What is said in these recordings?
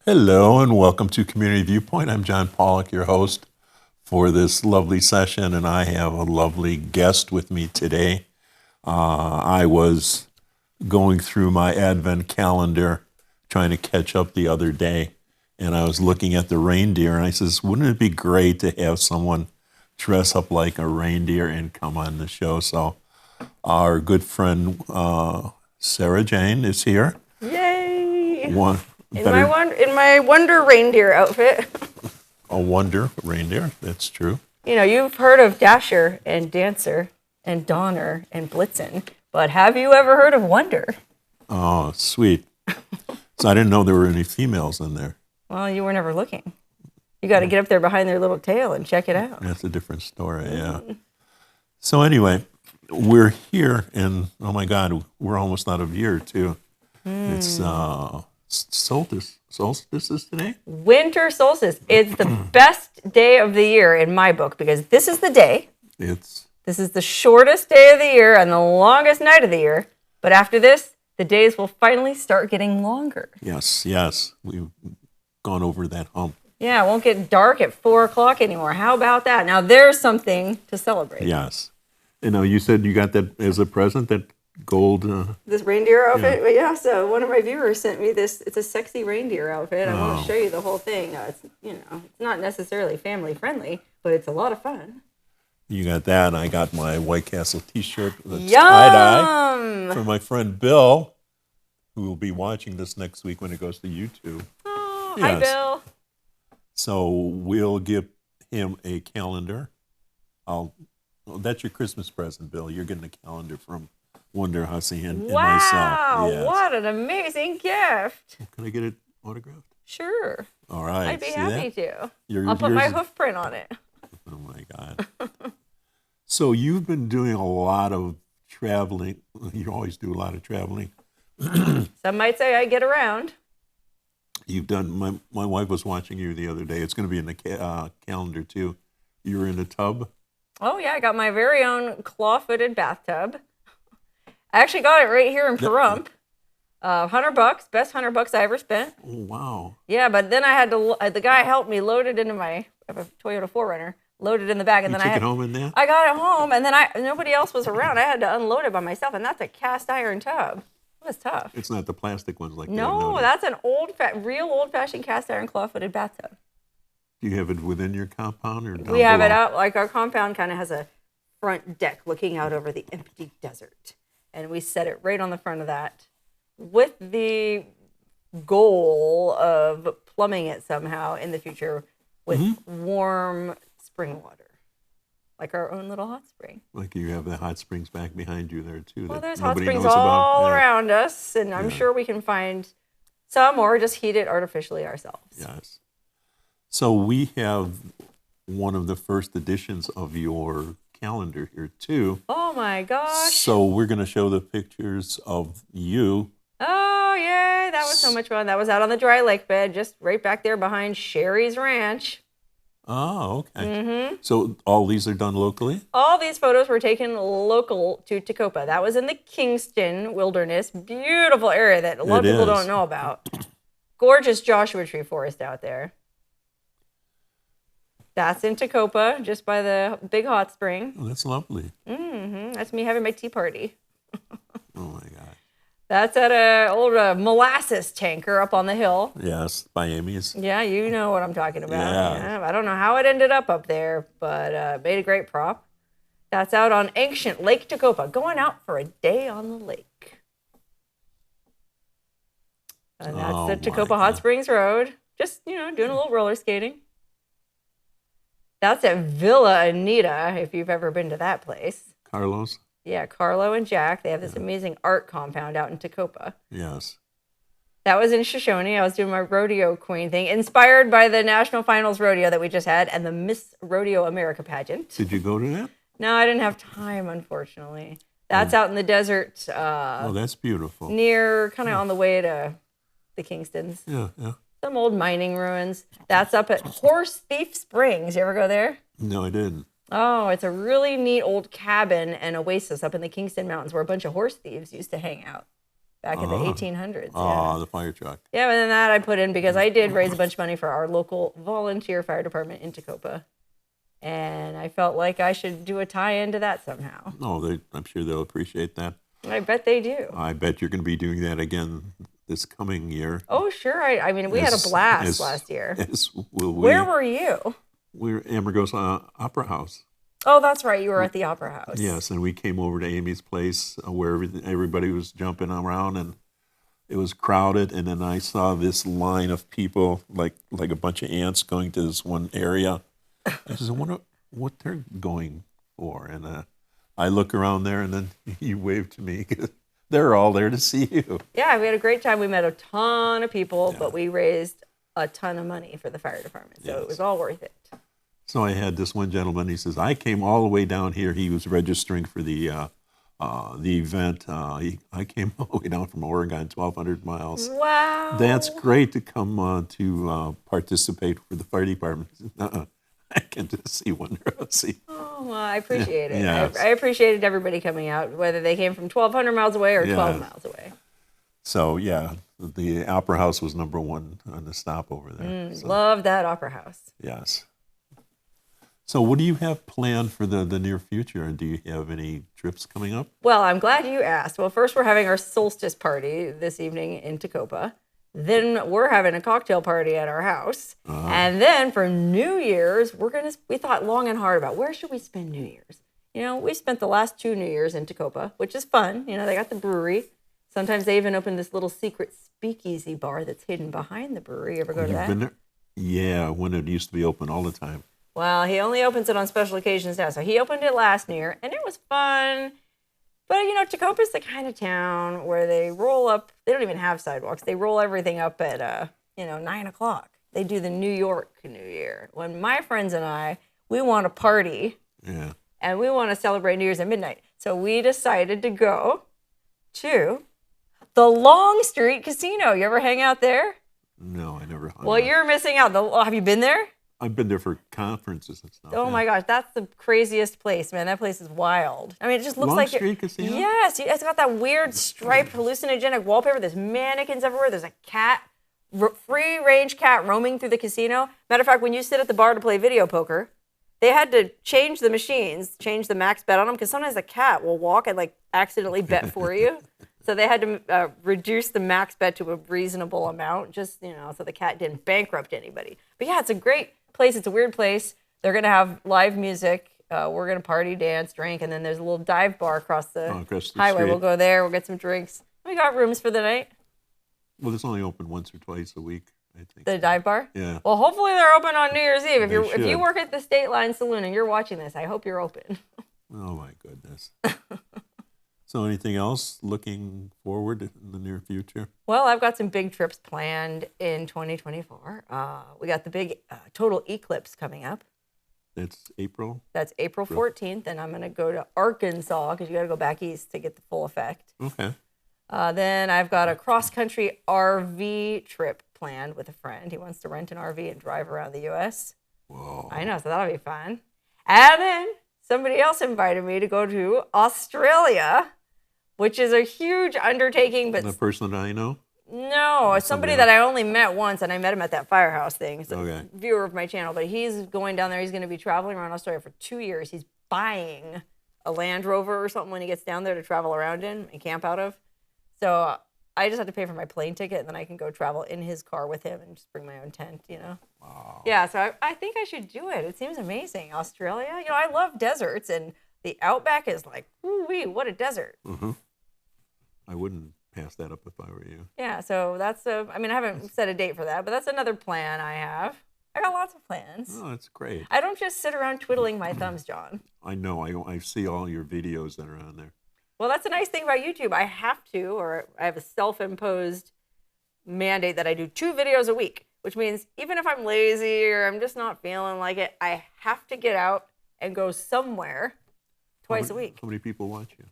Hello and welcome to Community Viewpoint. I'm John Pawlak, your host for this lovely session, and I have a lovely guest with me today. I was going through my Advent calendar trying to catch up the other day, and I was looking at the reindeer, and I says, wouldn't it be great to have someone dress up like a reindeer and come on the show? So our good friend Sarah Jane is here. Yay! One, In my Wonder reindeer outfit. A Wonder reindeer, that's true. You know, you've heard of Dasher and Dancer and Donner and Blitzen, but have you ever heard of Wonder? Oh, sweet. So I didn't know there were any females in there. Well, you were never looking. You got to get up there behind their little tail and check it out. That's a different story, yeah. So anyway, we're here, and oh my God, we're almost out of year too. It's solstice is today? Winter solstice. It's the best day of the year in my book because this is the day. This is the shortest day of the year and the longest night of the year. But after this, the days will finally start getting longer. Yes. We've gone over that hump. Yeah, it won't get dark at 4 o'clock anymore. How about that? Now, there's something to celebrate. Yes. You know, you said you got that as a present, that gold... This reindeer outfit? Yeah. So one of my viewers sent me this. It's a sexy reindeer outfit. I want to show you the whole thing. It's not necessarily family friendly, but it's a lot of fun. You got that, and I got my White Castle t-shirt that's tie-dye from my friend Bill, who will be watching this next week when it goes to YouTube. Oh, yes. Hi, Bill. So we'll give him a calendar. That's your Christmas present, Bill. You're getting a calendar from Wonderhussy and myself. Wow, yes. What an amazing gift. Can I get it autographed? Sure. All right. I'd be happy to. I'll put my hoof print on it. Oh, my God. So you've been doing a lot of traveling. You always do a lot of traveling. Some might say I get around. You've done, my wife was watching you the other day. It's going to be in the calendar, too. You were in a tub? Oh, yeah. I got my very own claw-footed bathtub. I actually got it right here in Pahrump. $100, best $100 I ever spent. Oh, wow. Yeah, but then I had to, the guy helped me load it into I have a Toyota 4Runner, load it in the back. And you then took it home in there? I got it home, and then nobody else was around. I had to unload it by myself, and that's a cast iron tub. It was tough. It's not the plastic ones like that. No, that's an real old-fashioned cast iron claw-footed bathtub. Do you have it within your compound or down We have below? it out, like our compound kind of has a front deck looking out over the empty desert. And we set it right on the front of that with the goal of plumbing it somehow in the future with warm spring water. Like our own little hot spring. Like you have the hot springs back behind you there, too. Well, that there's hot nobody springs knows all about. around us, and I'm sure we can find some or just heat it artificially ourselves. Yes. So we have one of the first editions of your calendar here, too. Oh, my gosh. So we're going to show the pictures of you. Oh, yay. That was so much fun. That was out on the dry lake bed, just right back there behind Sherry's Ranch. Oh, okay. So all these are done locally? All these photos were taken local to Tacoma. That was in the Kingston Wilderness. Beautiful area that a lot of people don't know about. Gorgeous Joshua Tree Forest out there. That's in Tacoma, just by the big hot spring. Oh, that's lovely. That's me having my tea party. Oh, my God. That's at an old molasses tanker up on the hill. Yes, by Amy's. Yeah, you know what I'm talking about. Yeah. I don't know how it ended up there, but made a great prop. That's out on ancient Lake Tacoma, going out for a day on the lake. And that's the Tacoma Hot Springs Road. Just, doing a little roller skating. That's at Villa Anita, if you've ever been to that place. Carlos? Yeah, Carlo and Jack. They have this amazing art compound out in Tacoma. Yes. That was in Shoshone. I was doing my rodeo queen thing, inspired by the National Finals rodeo that we just had and the Miss Rodeo America pageant. Did you go to that? No, I didn't have time, unfortunately. That's out in the desert. Oh, that's beautiful. Near, kind of on the way to the Kingstons. Yeah. Some old mining ruins. That's up at Horse Thief Springs. You ever go there? No, I didn't. Oh, it's a really neat old cabin and oasis up in the Kingston Mountains where a bunch of horse thieves used to hang out. back in the 1800s. Oh, the fire truck. Yeah, and then that I put in because I did raise a bunch of money for our local volunteer fire department in Tacoma. And I felt like I should do a tie-in to that somehow. Oh, I'm sure they'll appreciate that. I bet they do. I bet you're going to be doing that again this coming year. Oh, sure. I mean, we had a blast last year. As will we. Where were you? We're at Ambergos Opera House. Oh, that's right. You were at the Opera House. Yes, and we came over to Amy's place where everybody was jumping around, and it was crowded. And then I saw this line of people, like a bunch of ants, going to this one area. I said, I wonder what they're going for. And I look around there, and then you wave to me. They're all there to see you. Yeah, we had a great time. We met a ton of people, but we raised a ton of money for the fire department. So it was all worth it. So I had this one gentleman. He says, I came all the way down here. He was registering for the event. I came all the way down from Oregon, 1,200 miles. Wow. That's great to come to participate for the fire department. I can just see Wonderhussy. Oh, well, I appreciate it. Yes. I appreciated everybody coming out, whether they came from 1,200 miles away or 12 miles away. So, yeah, the Opera House was number one on the stop over there. Love that Opera House. Yes. So what do you have planned for the near future? And do you have any trips coming up? Well, I'm glad you asked. Well, first we're having our solstice party this evening in Tacoma. Then we're having a cocktail party at our house. And then for New Year's, we thought long and hard about where should we spend New Year's? You know, we spent the last 2 New Years in Tacoma, which is fun. You know, they got the brewery. Sometimes they even open this little secret speakeasy bar that's hidden behind the brewery. You ever go to that? Been there? Yeah, when it used to be open all the time. Well, he only opens it on special occasions now. So he opened it last year, and it was fun. But, you know, Tacoma's the kind of town where they roll up. They don't even have sidewalks. They roll everything up at, 9 o'clock. They do the New York New Year. When my friends and we want to party. Yeah. And we want to celebrate New Year's at midnight. So we decided to go to the Long Street Casino. You ever hang out there? No, I never hung Well, out. you're missing out. Have you been there? I've been there for conferences and stuff. Oh my gosh, that's the craziest place, man. That place is wild. I mean, it just looks Long like Street Casino? Yes, it's got that weird striped hallucinogenic wallpaper. There's mannequins everywhere. There's a cat, free-range cat roaming through the casino. Matter of fact, when you sit at the bar to play video poker, they had to change the machines, change the max bet on them, because sometimes the cat will walk and accidentally bet for you. So they had to reduce the max bet to a reasonable amount, just so the cat didn't bankrupt anybody. But yeah, it's a great place. It's a weird place. They're gonna have live music. We're gonna party, dance, drink, and then there's a little dive bar across the highway. Street. We'll go there. We'll get some drinks. We got rooms for the night. Well, it's only open once or twice a week, I think. The dive bar? Yeah. Well, hopefully they're open on New Year's Eve. If you should. work at the State Line Saloon and you're watching this, I hope you're open. Oh my goodness. So anything else looking forward in the near future? Well, I've got some big trips planned in 2024. We got the big total eclipse coming up. That's April? That's April 14th, and I'm going to go to Arkansas because you got to go back east to get the full effect. Okay. Then I've got a cross-country RV trip planned with a friend. He wants to rent an RV and drive around the U.S. Whoa. I know, so that'll be fun. And then somebody else invited me to go to Australia, which is a huge undertaking. But The person that I know? no, it's somebody that I only met once, and I met him at that firehouse thing. He's Okay. a viewer of my channel, but he's going down there. He's going to be traveling around Australia for 2 years. He's buying a Land Rover or something when he gets down there to travel around in and camp out of. So I just have to pay for my plane ticket, and then I can go travel in his car with him and just bring my own tent, Wow. Yeah, so I think I should do it. It seems amazing. Australia, I love deserts, and the outback is like, ooh-wee, what a desert. Mm-hmm. I wouldn't pass that up if I were you. Yeah, so that's I haven't set a date for that, but that's another plan I have. I got lots of plans. Oh, that's great. I don't just sit around twiddling my thumbs, John. I know. I see all your videos that are on there. Well, that's a nice thing about YouTube. I have to, or I have a self-imposed mandate that I do 2 videos a week, which means even if I'm lazy or I'm just not feeling like it, I have to get out and go somewhere twice a week. How many people watch you?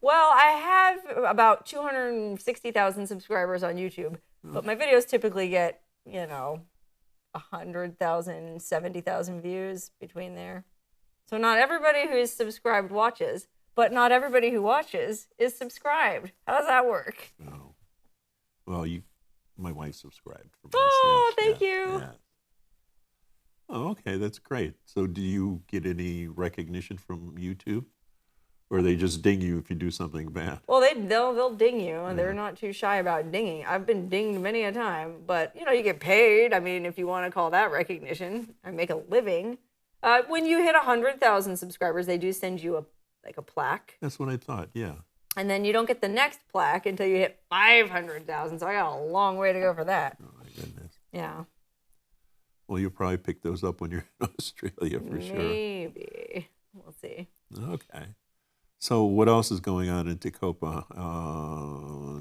Well, I have about 260,000 subscribers on YouTube, but my videos typically get, 100,000, 70,000 views between there. So not everybody who is subscribed watches, but not everybody who watches is subscribed. How does that work? Oh, Well, my wife subscribed for me. Oh, Yes, thank yes, you. yes. Oh, okay, that's great. So, do you get any recognition from YouTube, or they just ding you if you do something bad? Well, they'll ding you, and they're not too shy about dinging. I've been dinged many a time, but you get paid. I mean, if you want to call that recognition, I make a living. When you hit 100,000 subscribers, they do send you a plaque, That's what I thought. Yeah. and then you don't get the next plaque until you hit 500,000. So I got a long way to go for that. Oh my goodness. Yeah, Well, you'll probably pick those up when you're in Australia for sure. maybe we'll see. Okay. So, what else is going on in Tacoma?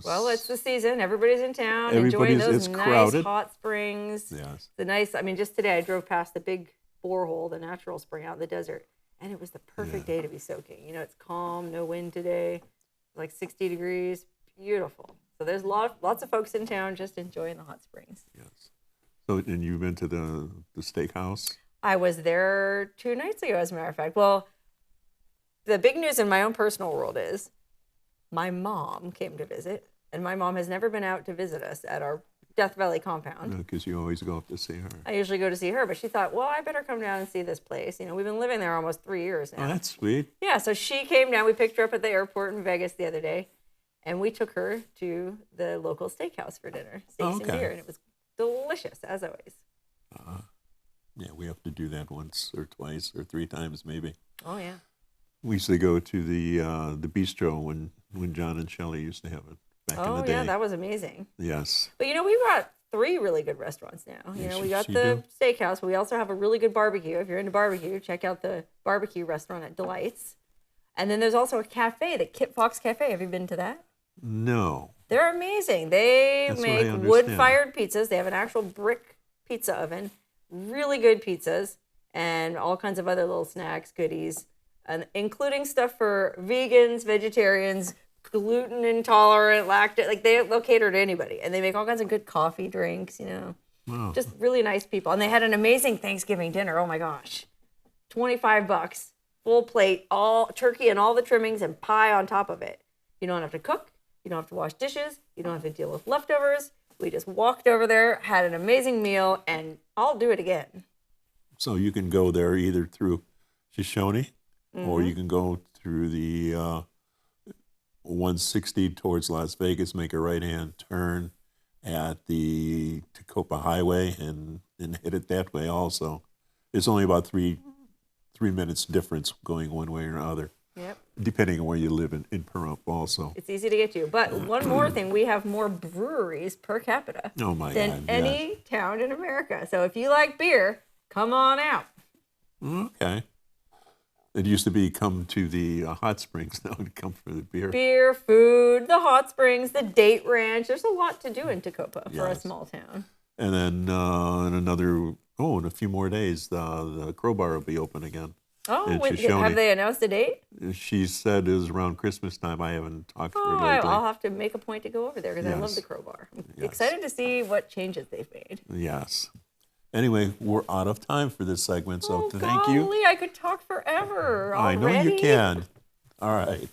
Well, it's the season. Everybody's in town, enjoying Everybody's- those it's nice crowded. hot springs. Yes. I mean, just today I drove past the big borehole, the natural spring out in the desert, and it was the perfect day to be soaking. It's calm, no wind today, like 60 degrees, beautiful. So there's lots of folks in town just enjoying the hot springs. Yes. So, and you've been to the steakhouse? I was there 2 nights ago, as a matter of fact. Well, the big news in my own personal world is my mom came to visit, and my mom has never been out to visit us at our Death Valley compound. Because you always go up to see her. I usually go to see her, but she thought, well, I better come down and see this place. We've been living there almost 3 years now. Oh, that's sweet. Yeah, so she came down. We picked her up at the airport in Vegas the other day, and we took her to the local steakhouse for dinner, steaks and Okay. beer, and it was delicious, as always. Yeah, we have to do that once or twice or 3 times maybe. Oh, yeah. We used to go to the bistro when John and Shelley used to have it back in Oh, the day. yeah, that was amazing. Yes. But, we've got 3 really good restaurants now. Yes, We got you the do. steakhouse, but we also have a really good barbecue. If you're into barbecue, check out the barbecue restaurant at Delight's. And then there's also a cafe, the Kit Fox Cafe. Have you been to that? No. They're amazing. They That's what I make understand. wood-fired pizzas. They have an actual brick pizza oven, really good pizzas, and all kinds of other little snacks, goodies, and including stuff for vegans, vegetarians, gluten intolerant, lactose. Like they'll cater to anybody, and they make all kinds of good coffee drinks. Wow. Just really nice people. And they had an amazing Thanksgiving dinner. Oh my gosh, $25, full plate, all turkey and all the trimmings and pie on top of it. You don't have to cook. You don't have to wash dishes. You don't have to deal with leftovers. We just walked over there, had an amazing meal, and I'll do it again. So you can go there either through Shoshone Mm-hmm. or you can go through the 160 towards Las Vegas, make a right-hand turn at the Tacoma Highway and hit it that way also. It's only about three minutes difference going one way or another, Yep. depending on where you live in Pahrump also. It's easy to get to. But one more thing, we have more breweries per capita Oh my than God, any yes. town in America. So if you like beer, come on out. Okay. It used to be come to the hot springs, now to come for the beer. Beer, food, the hot springs, the date ranch. There's a lot to do in Tacoma for a Yes. small town. And then in a few more days, the Crowbar will be open again. Oh, in wait, Shoshone. have they announced a date? She said it was around Christmas time. I haven't talked to her Oh, lately. I'll have to make a point to go over there because I love Yes. the Crowbar. I'm Yes. excited to see what changes they've made. Yes. Anyway, we're out of time for this segment, so Oh, thank you. golly, I could talk forever. I know you already. can. All right.